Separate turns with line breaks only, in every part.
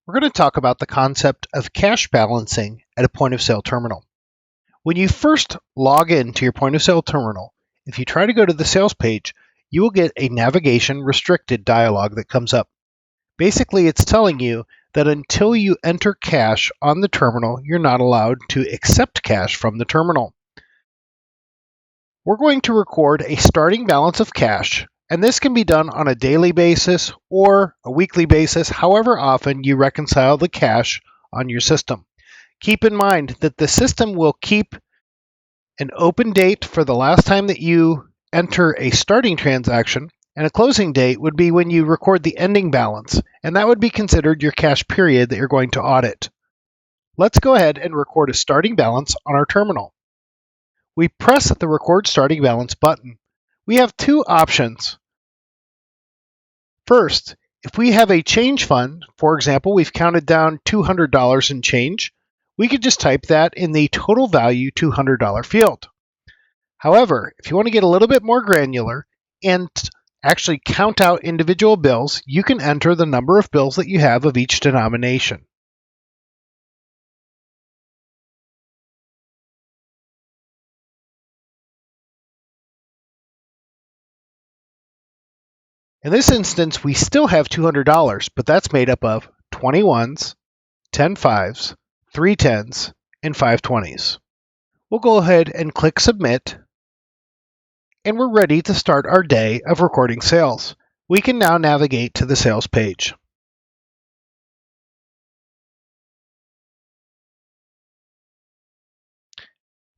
We're going to talk about the concept of cash balancing at a point of sale terminal. When you first log into your point of sale terminal, if you try to go to the sales page, you will get a navigation restricted dialog that comes up. Basically, it's telling you that until you enter cash on the terminal, you're not allowed to accept cash from the terminal. We're going to record a starting balance of cash, and this can be done on a daily basis or a weekly basis, however often you reconcile the cash on your system. Keep in mind that the system will keep an open date for the last time that you enter a starting transaction, and a closing date would be when you record the ending balance, and that would be considered your cash period that you're going to audit. Let's go ahead and record a starting balance on our terminal. We press the Record Starting Balance button. We have two options. First, if we have a change fund, for example, we've counted down $200 in change, we could just type that in the total value $200 field. However, if you want to get a little bit more granular and actually count out individual bills, you can enter the number of bills that you have of each denomination. In this instance, we still have $200, but that's made up of 20 ones, 10 fives, 3 10s, and 5 20s. We'll go ahead and click Submit, and we're ready to start our day of recording sales. We can now navigate to the sales page.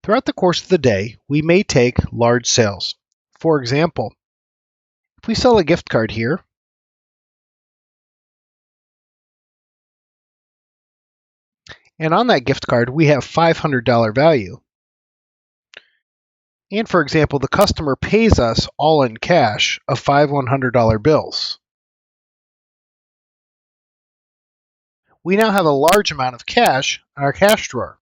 Throughout the course of the day, we may take large sales. For example, if we sell a gift card here, and on that gift card we have $500 value, and for example, the customer pays us all in cash of 5 $100 bills, we now have a large amount of cash in our cash drawer.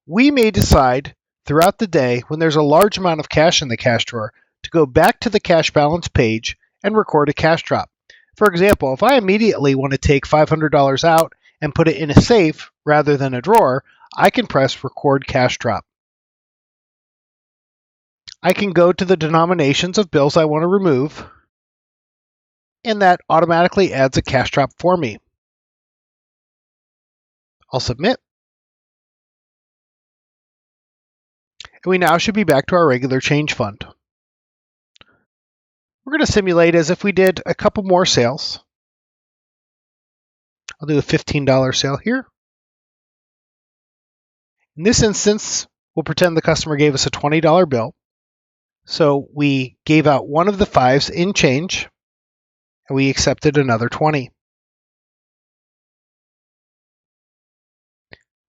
We may decide throughout the day, when there's a large amount of cash in the cash drawer, to go back to the cash balance page and record a cash drop. For example, if I immediately want to take $500 out and put it in a safe rather than a drawer, I can press Record Cash Drop. I can go to the denominations of bills I want to remove, and that automatically adds a cash drop for me. I'll submit. And we now should be back to our regular change fund. We're going to simulate as if we did a couple more sales. I'll do a $15 sale here. In this instance, we'll pretend the customer gave us a $20 bill. So we gave out one of the fives in change, and we accepted another 20.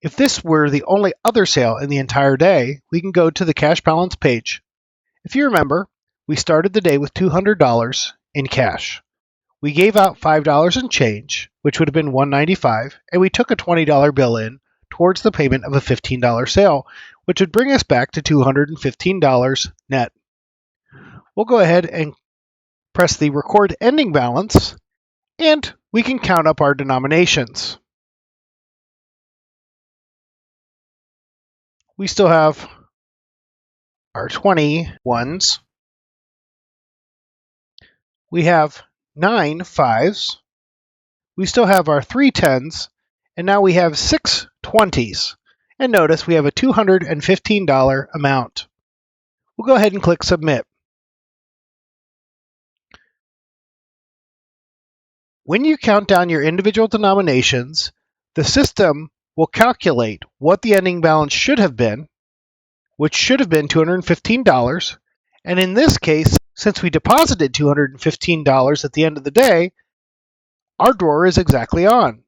If this were the only other sale in the entire day, we can go to the cash balance page. If you remember, we started the day with $200 in cash. We gave out $5 in change, which would have been $195, and we took a $20 bill in towards the payment of a $15 sale, which would bring us back to $215 net. We'll go ahead and press the Record Ending Balance, and we can count up our denominations. We still have our 20 ones. We have 9 fives. We still have our 3 10s, and now we have 6 20s. And notice we have a $215 amount. We'll go ahead and click Submit. When you count down your individual denominations, the system will calculate what the ending balance should have been, which should have been $215. And in this case, since we deposited $215 at the end of the day, our drawer is exactly on.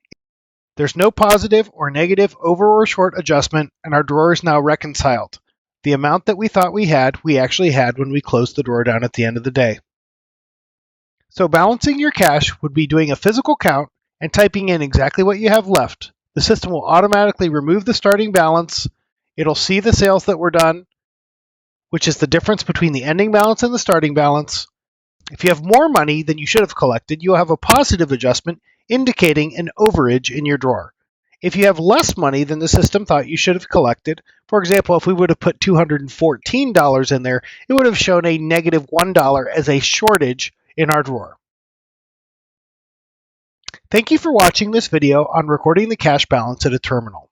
There's no positive or negative over or short adjustment, and our drawer is now reconciled. The amount that we thought we actually had when we closed the drawer down at the end of the day. So balancing your cash would be doing a physical count and typing in exactly what you have left. The system will automatically remove the starting balance. It'll see the sales that were done, which is the difference between the ending balance and the starting balance. If you have more money than you should have collected, you'll have a positive adjustment indicating an overage in your drawer. If you have less money than the system thought you should have collected, for example, if we would have put $214 in there, it would have shown a negative $1 as a shortage in our drawer. Thank you for watching this video on recording the cash balance at a terminal.